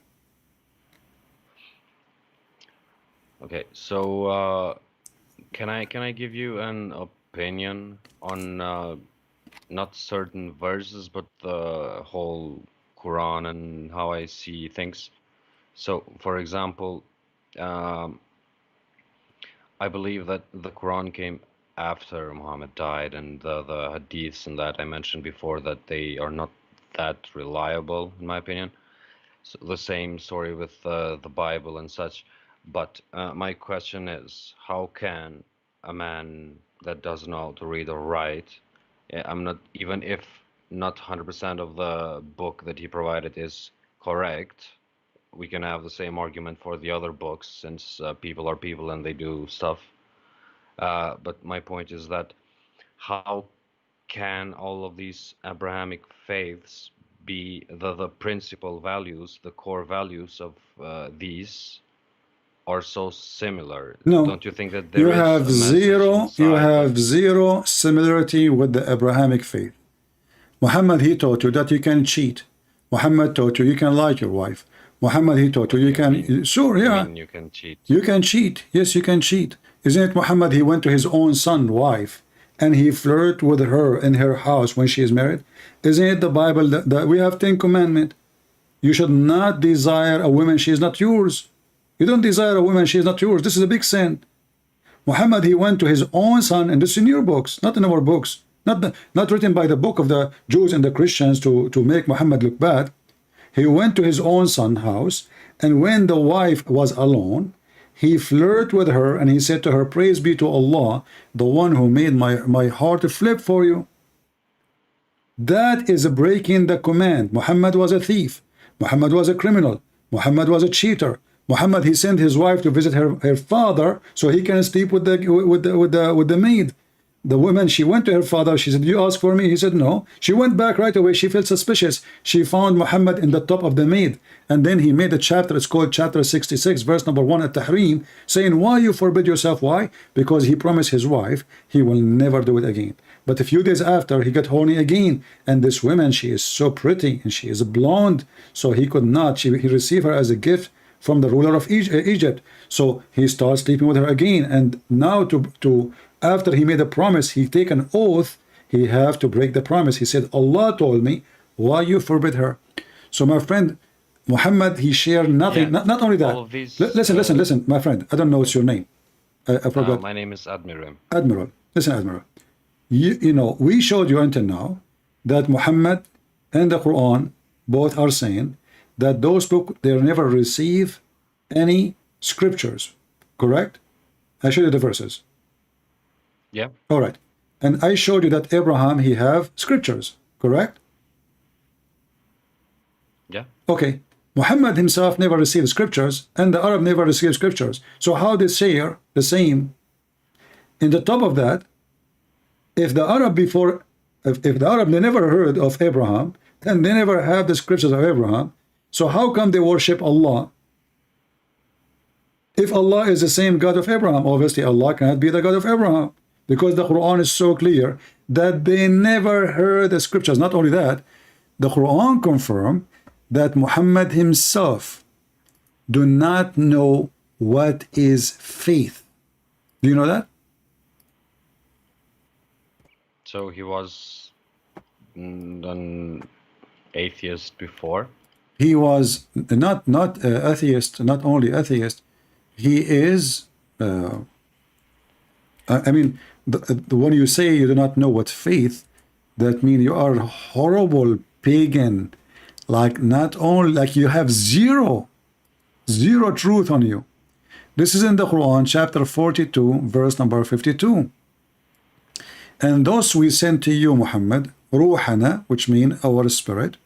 Okay, so can I give you an opinion on not certain verses, but the whole Quran and how I see things? So, for example, I believe that the Quran came after Muhammad died, and the hadiths and that I mentioned before, that they are not that reliable, in my opinion. So the same story with the Bible and such. But my question is, how can a man that doesn't know how to read or write, I'm not, even if not 100% of the book that he provided is correct, we can have the same argument for the other books, since people are people and they do stuff. But my point is that how can all of these Abrahamic faiths be the principal values, the core values of these are so similar? No. Don't you think that there is you have zero similarity with the Abrahamic faith. Muhammad, he taught you that you can cheat. Muhammad taught you you can lie to your wife. Muhammad, he taught you, you can, sure, I yeah. mean, you can cheat. You can cheat. Yes, you can cheat. Isn't it Muhammad? He went to his own son, wife, and he flirted with her in her house when she is married. Isn't it the Bible that we have 10 commandments? You should not desire a woman, she is not yours. You don't desire a woman, she is not yours. This is a big sin. Muhammad, he went to his own son, and this is in your books, not in our books, not written by the book of the Jews and the Christians to make Muhammad look bad. He went to his own son's house, and when the wife was alone, he flirted with her, and he said to her, praise be to Allah, the one who made my heart flip for you. That is breaking the command. Muhammad was a thief. Muhammad was a criminal. Muhammad was a cheater. Muhammad, he sent his wife to visit her father so he can sleep with the maid. The woman, she went to her father. She said, you asked for me? He said, no. She went back right away. She felt suspicious. She found Muhammad in the top of the maid. And then he made a chapter. It's called chapter 66, verse number 1 at Tahrim, saying, why you forbid yourself? Why? Because he promised his wife he will never do it again. But a few days after, he got horny again. And this woman, she is so pretty and she is blonde. So he could not. He received her as a gift from the ruler of Egypt. So he starts sleeping with her again. And now after he made a promise, he take an oath, he have to break the promise. He said, Allah told me, why you forbid her? So my friend, Muhammad, he shared nothing. Yeah, not only that. all of these, Listen, my friend. I don't know what's your name. I forgot. my name is Admiral. Admiral. Listen, Admiral. You know, we showed you until now that Muhammad and the Quran both are saying that those books, they never receive any scriptures. Correct? I showed you the verses. Yeah. All right. And I showed you that Abraham, he have scriptures, correct? Yeah. Okay. Muhammad himself never received scriptures, and the Arab never received scriptures. So how they share the same? In the top of that, if the Arab they never heard of Abraham, and they never have the scriptures of Abraham, so how come they worship Allah? If Allah is the same God of Abraham, obviously Allah cannot be the God of Abraham. Because the Quran is so clear that they never heard the scriptures. Not only that, the Quran confirmed that Muhammad himself do not know what is faith. Do you know that? So he was an atheist before? He was not atheist, not only atheist. He is, I mean, when you say you do not know what faith, that means you are a horrible pagan, like not only, like you have zero truth on you. This is in the Quran, chapter 42, verse number 52. And those we sent to you, Muhammad, ruhana, which means our spirit,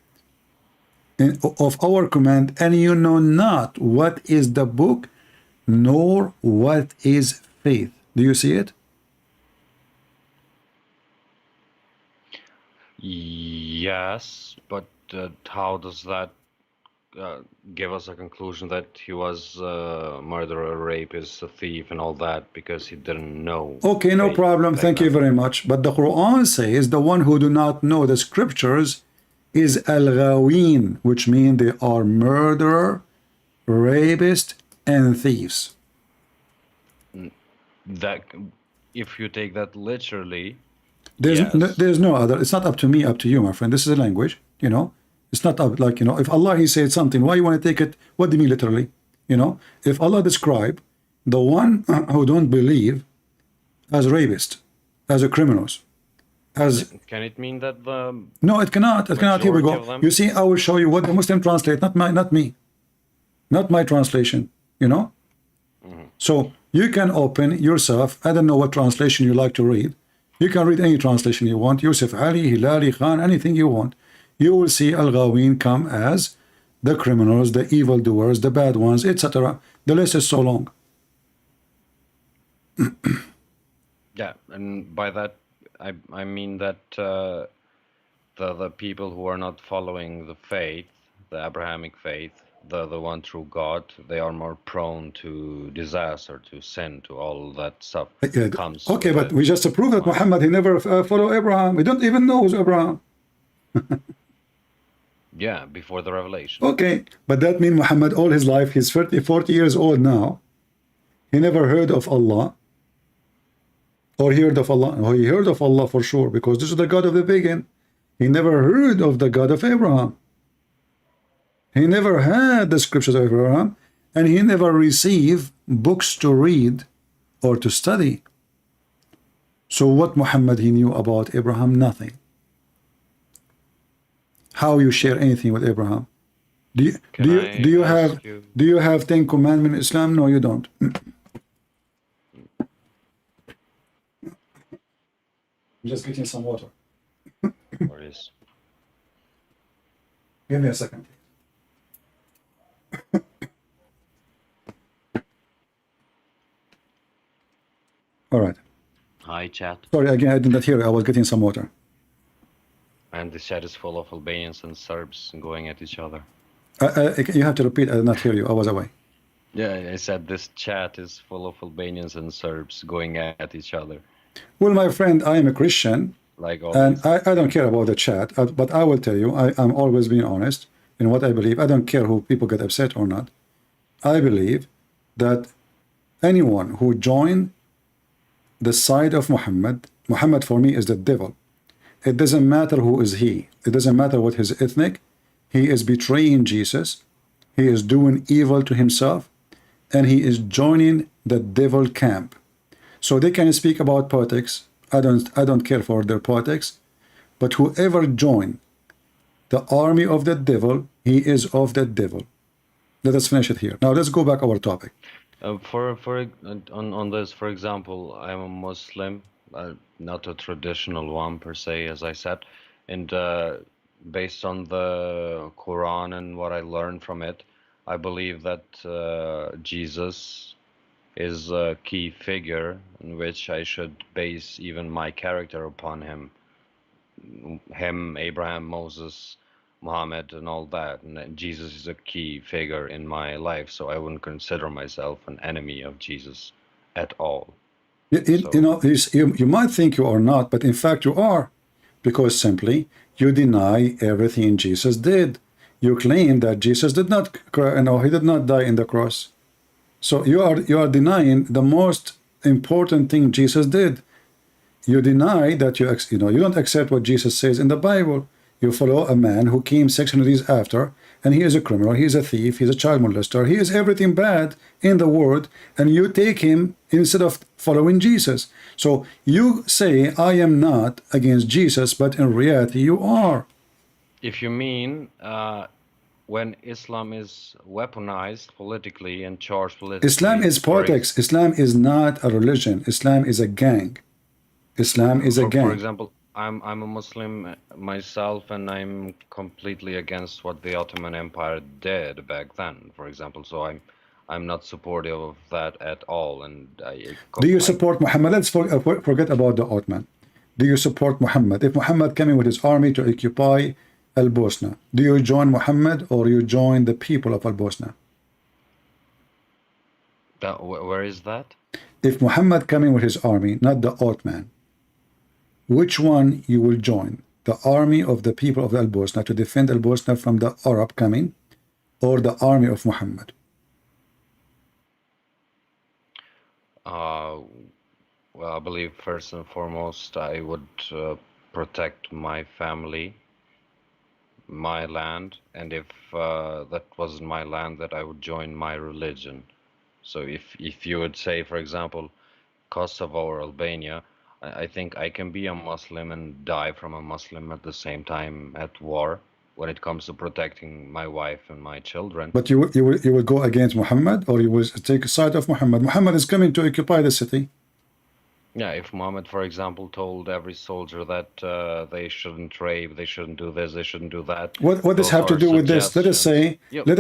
of our command, and you know not what is the book, nor what is faith. Do you see it? Yes, but how does that give us a conclusion that he was a murderer, rapist, a thief, and all that because he didn't know? Okay, no problem. Thank you very much. But the Quran says the one who do not know the scriptures is al-ghawin, which means they are murderer, rapist, and thieves. That, if you take that literally, there's yes. There's no other. It's not up to me, up to you, my friend. This is a language, you know. It's not up, like, you know, if Allah, he said something, why you want to take it? What do you mean literally? You know, if Allah describe the one who don't believe as rapist, as a criminals, as... Can it mean that the... No, it cannot. It cannot. Here we go. You see, I will show you what the Muslim translate, not me. Not my translation, you know. So you can open yourself. I don't know what translation you like to read. You can read any translation you want. Yusuf Ali, Hilali, Khan, anything you want. You will see Al-Ghawin come as the criminals, the evildoers, the bad ones, etc. The list is so long. Yeah, and by that I mean that the people who are not following the faith, the Abrahamic faith, the one true God, they are more prone to disaster, to sin, to all that stuff. Comes okay, but we just proved that Muhammad, he never followed Abraham. We don't even know who's Abraham. Yeah, before the revelation. Okay, but that means Muhammad all his life, he's 40 years old now. He never heard of Allah. Or heard of Allah. Oh, he heard of Allah for sure, because this is the God of the pagan. He never heard of the God of Abraham. He never had the scriptures of Abraham, and he never received books to read or to study. So what Muhammad he knew about Abraham? Nothing. How you share anything with Abraham? Do you have 10 commandments in Islam? No, you don't. I'm just getting some water. Or is Give me a second. All right. hi chat. Sorry, again, I did not hear you. I was getting some water. And the chat is full of Albanians and Serbs going at each other. You have to repeat. I did not hear you. I was away. Yeah, I said this chat is full of Albanians and Serbs going at each other. Well, my friend, I am a Christian, Like and always. I don't care about the chat, but I will tell you, I'm always being honest in what I believe. I don't care who people get upset or not. I believe that anyone who join the side of Muhammad, Muhammad for me is the devil. It doesn't matter who is he. It doesn't matter what his ethnic. He is betraying Jesus. He is doing evil to himself, and he is joining the devil camp. So they can speak about politics. I don't care for their politics. But whoever join the army of the devil, he is of the devil. Let us finish it here. Now let's go back our topic. On this, for example, I'm a Muslim, not a traditional one per se, as I said, and based on the Quran and what I learned from it, I believe that Jesus is a key figure in which I should base even my character upon him. Him, Abraham, Moses, Muhammad, and all that. And Jesus is a key figure in my life, so I wouldn't consider myself an enemy of Jesus at all. You know, you might think you are not, but in fact you are, because simply you deny everything Jesus did. You claim that Jesus did not, he did not die in the cross. So you are denying the most important thing Jesus did. You deny that you don't accept what Jesus says in the Bible. You follow a man who came 600 years after, and he is a criminal, he is a thief, he is a child molester, he is everything bad in the world, and you take him instead of following Jesus. So you say, I am not against Jesus, but in reality you are. If you mean when Islam is weaponized politically and charged politically... Islam is politics. Islam is not a religion. Islam is a gang. Islam is a gang. For example, I'm a Muslim myself, and I'm completely against what the Ottoman Empire did back then, for example. So I'm not supportive of that at all. And do you support Muhammad? Let's forget about the Ottoman. Do you support Muhammad? If Muhammad came in with his army to occupy Al-Bosna, do you join Muhammad or you join the people of Al-Bosna? Where is that? If Muhammad came in with his army, not the Ottoman, which one you will join? The army of the people of Al-Bosna to defend Al-Bosna from the Arab coming, or the army of Muhammad? Well, I believe first and foremost I would protect my family, my land, and if that wasn't my land, that I would join my religion. So if you would say, for example, Kosovo or Albania, I think I can be a Muslim and die from a Muslim at the same time at war when it comes to protecting my wife and my children. But you will go against Muhammad, or you will take a side of Muhammad? Muhammad is coming to occupy the city. Yeah, if Muhammad, for example, told every soldier that they shouldn't rape, they shouldn't do this, they shouldn't do that. What does have to do with this? Let us say, let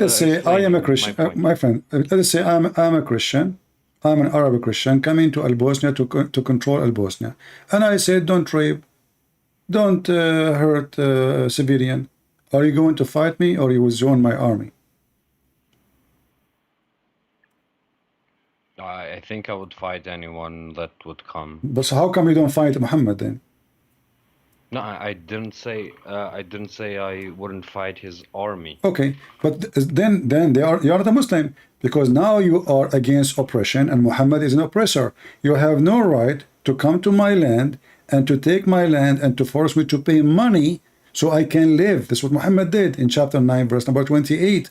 us say, I am a Christian, my friend. Let us say I'm a Christian. I'm an Arab Christian coming to Al-Bosnia to control Al-Bosnia, and I said, don't rape, don't hurt civilian. Are you going to fight me, or you will join my army? I think I would fight anyone that would come. But so how come you don't fight Muhammad then? No, I didn't say I wouldn't fight his army. Okay, but then you are the Muslim, because now you are against oppression and Muhammad is an oppressor. You have no right to come to my land and to take my land and to force me to pay money so I can live. That's what Muhammad did in chapter 9 verse number 28.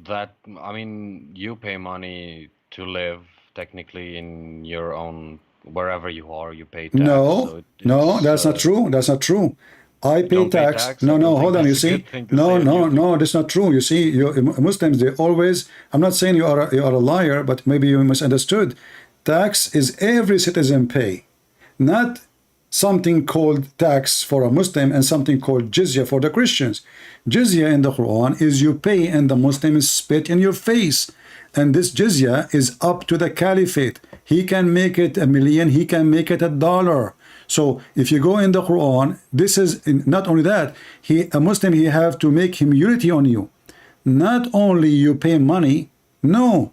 That, I mean, you pay money to live technically in your own, wherever you are, you pay tax. No, so no, it's, that's not true. That's not true. I pay don't pay tax. tax? No, I no, don't hold think on. You that's a see, good thing to no, say on no, YouTube. no, that's not true. You see, Muslims, they always. I'm not saying you are a liar, but maybe you misunderstood. Tax is every citizen pay, not something called tax for a Muslim and something called jizya for the Christians. Jizya in the Quran is you pay and the Muslims spit in your face. And this jizya is up to the caliphate. He can make it $1 million, he can make it $1. So if you go in the Quran, this is not only that, a Muslim, he have to make humility on you. Not only you pay money, no,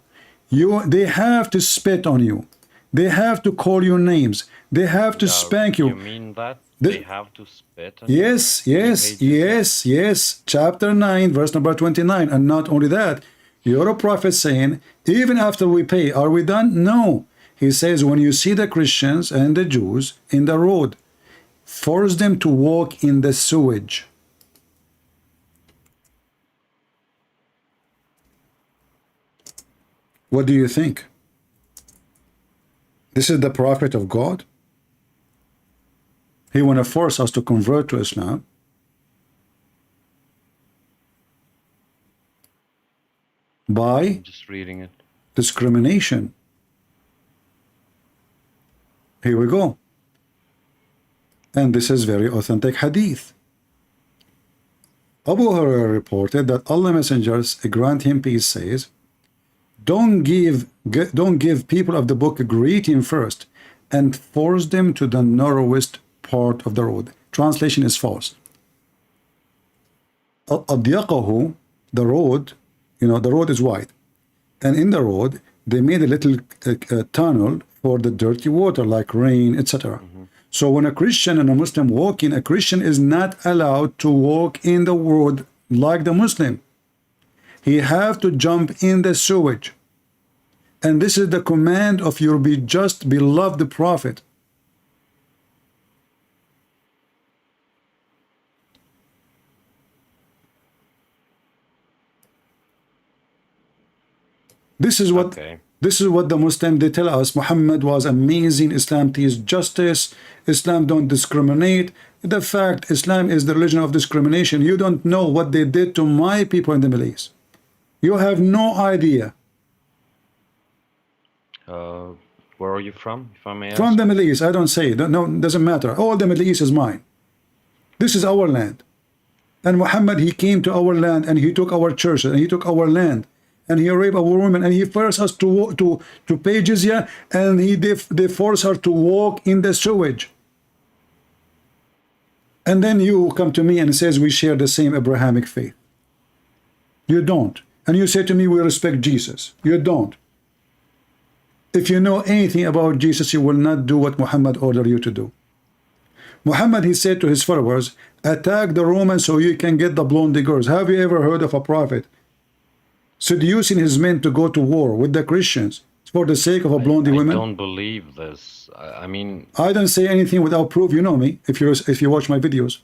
they have to spit on you. They have to call you names. They have to spank you. You mean that? They have to spit on Yes, you? yes, yes, yes. Chapter 9, verse number 29. And not only that, you're a prophet saying, even after we pay, are we done? No. He says, when you see the Christians and the Jews in the road, force them to walk in the sewage. What do you think? This is the prophet of God? He want to force us to convert to Islam. By I'm just reading it. discrimination. Here we go. And this is very authentic hadith. Abu Hurairah reported that Allah messengers, grant him peace, says, don't give people of the book a greeting first and force them to the narrowest part of the road. Translation is false. Adyaqahu, the road, the road is wide. And in the road, they made a little tunnel for the dirty water, like rain, etc. So when a Christian and a Muslim walk in, a Christian is not allowed to walk in the road like the Muslim. He have to jump in the sewage. And this is the command of your just beloved prophet. This is what the Muslim, they tell us. Muhammad was amazing. Islam teaches justice. Islam don't discriminate. The fact, Islam is the religion of discrimination. You don't know what they did to my people in the Middle East. You have no idea. Where are you from, if I may ask? From the Middle East. I don't say. No, doesn't matter. All the Middle East is mine. This is our land. And Muhammad, he came to our land and he took our churches and he took our land. And he raped our women, and he forced us to pay jizya, and they force her to walk in the sewage. And then you come to me and says we share the same Abrahamic faith. You don't. And you say to me we respect Jesus. You don't. If you know anything about Jesus, you will not do what Muhammad ordered you to do. Muhammad, he said to his followers, attack the Romans so you can get the blonde girls. Have you ever heard of a prophet seducing his men to go to war with the Christians for the sake of a blondie women? I don't believe this. I mean, I don't say anything without proof. You know me. If you watch my videos,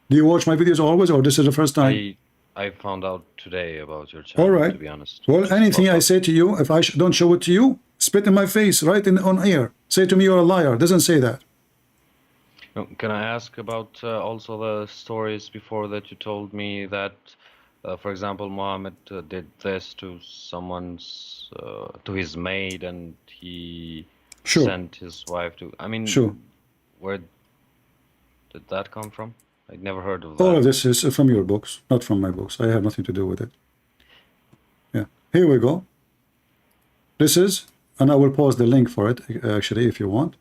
do you watch my videos always, or this is the first time? I found out today about your channel. All right. To be honest. Well, anything I say to you, if I don't show it to you, spit in my face, right on air. Say to me you're a liar. Doesn't say that. Can I ask about also the stories before that you told me that? For example, Muhammad did this to to his maid, and he sent his wife to. I mean, where did that come from? I'd never heard of that. All of this is from your books, not from my books. I have nothing to do with it. Yeah, here we go. This is, and I will post the link for it, actually, if you want.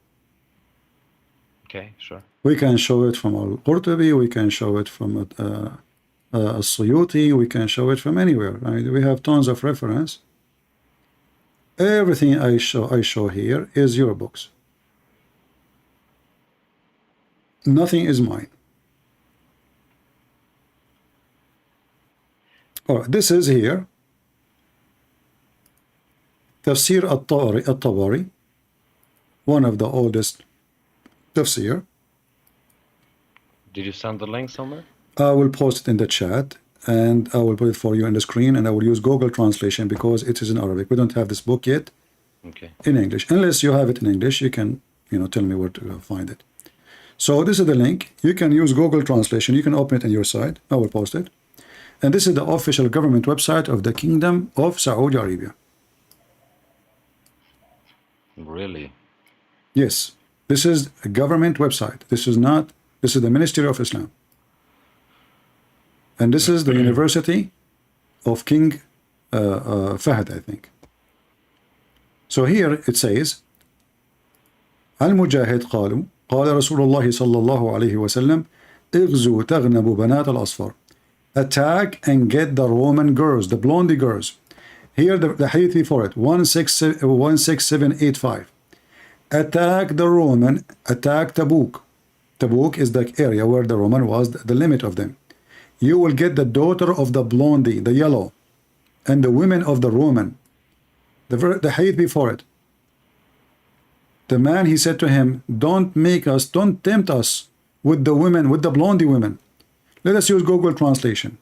Okay, sure. We can show it from Al-Qurtubi, we can show it from As-Suyuti, we can show it from anywhere. I mean, we have tons of reference. Everything I show here is your books. Nothing is mine. All right, this is here. Tafsir al-Tabari, one of the oldest tafsir. Did you send the link somewhere? I will post it in the chat, and I will put it for you on the screen, and I will use Google translation because it is in Arabic. We don't have this book yet in English. Unless you have it in English, you can, tell me where to find it. So this is the link. You can use Google translation. You can open it on your side. I will post it. And this is the official government website of the Kingdom of Saudi Arabia. Really? Yes. This is a government website. This is the Ministry of Islam. And this is the University of King Fahd, I think. So here it says, Al-Mujahid قالوا قال رسول الله صلى الله عليه وسلم اغزوا تغنبوا بنات الأصفر. Attack and get the Roman girls, the blondie girls. Here the hadith for it, 16785. Attack the Roman, attack Tabuk. Tabuk is the area where the Roman was the limit of them. You will get the daughter of the blondie, the yellow, and the women of the Roman. The hadith before it. The man, he said to him, don't tempt us with the women, with the blondie women. Let us use Google translation.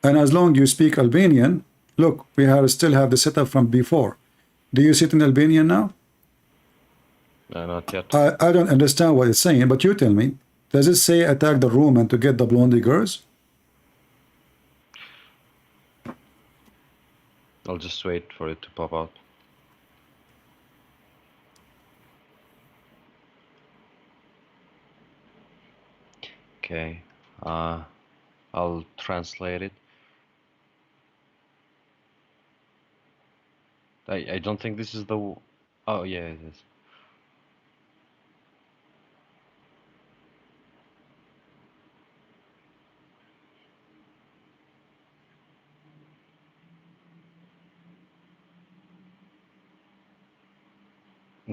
And as long as you speak Albanian, look, we still have the setup from before. Do you sit in Albanian now? No, not yet. I don't understand what it's saying, but you tell me. Does it say attack the Roman to get the blondie girls? I'll just wait for it to pop out. Okay, I'll translate it. I don't think this is the... Oh, yeah, it is.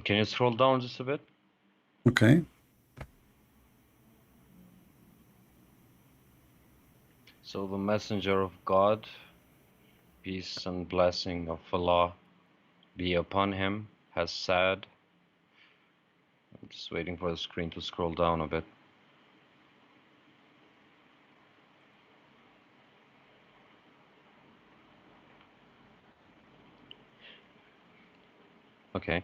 Can you scroll down just a bit? Okay. So the messenger of God, peace and blessing of Allah be upon him, has said, I'm just waiting for the screen to scroll down a bit. Okay.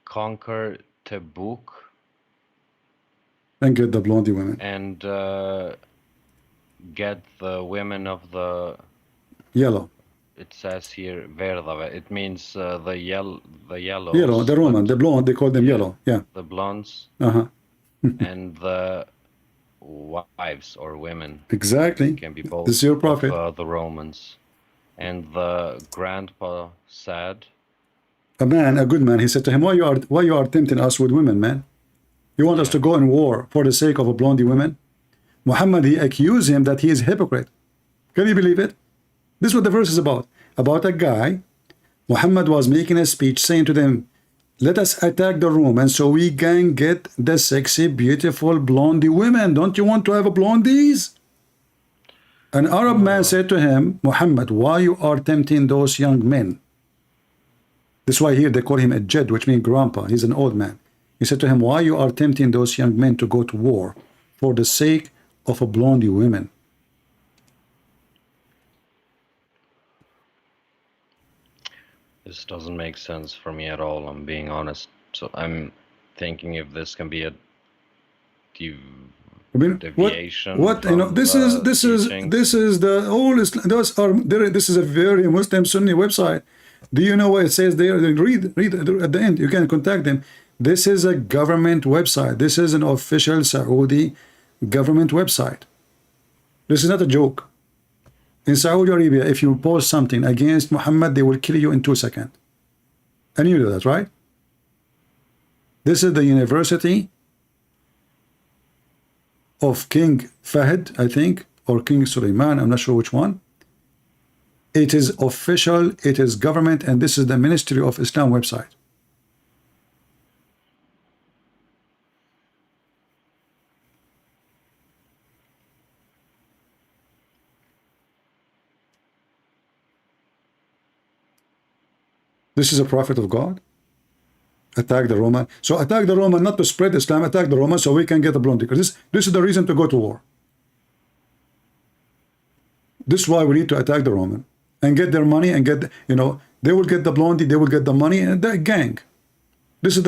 Conquer Tabuk And get the blondie women. and get the women of the... Yellow. It says here Verdave. It means the yellow. Yellow, the Roman, the blonde, they call them yellow. Yeah. The blondes and the wives or women. Exactly. Can be both. This is your prophet. Of, the Romans. And the grandpa said, A man, a good man, he said to him, why you are tempting us with women, man? You want us to go in war for the sake of a blondie women? Muhammad, he accused him that he is a hypocrite. Can you believe it? This is what the verse is about. About a guy, Muhammad was making a speech saying to them, let us attack the Romans so we can get the sexy, beautiful blondie women. Don't you want to have a blondies? An Arab man said to him, Muhammad, why you are tempting those young men? This is why here they call him a Jed, which means grandpa. He's an old man. He said to him, why you are tempting those young men to go to war for the sake of a blondie women? this doesn't make sense for me at all, I'm being honest. So I'm thinking if this can be a deviation. What you know? This is the oldest. This is a very Muslim Sunni website. Do you know what it says there? Read at the end. You can contact them. This is a government website. This is an official Saudi government website. This is not a joke. In Saudi Arabia, if you post something against Muhammad, they will kill you in 2 seconds. And you know that, right? This is the University of King Fahd, I think, or King Suleiman, I'm not sure which one. It is official, it is government, and this is the Ministry of Islam website. This is a prophet of God? Attack the Roman. So attack the Roman not to spread Islam, attack the Roman so we can get a blonde. Because this is the reason to go to war. This is why we need to attack the Roman and get their money and get, you know, they will get the blondie, they will get the money and the gang. This is the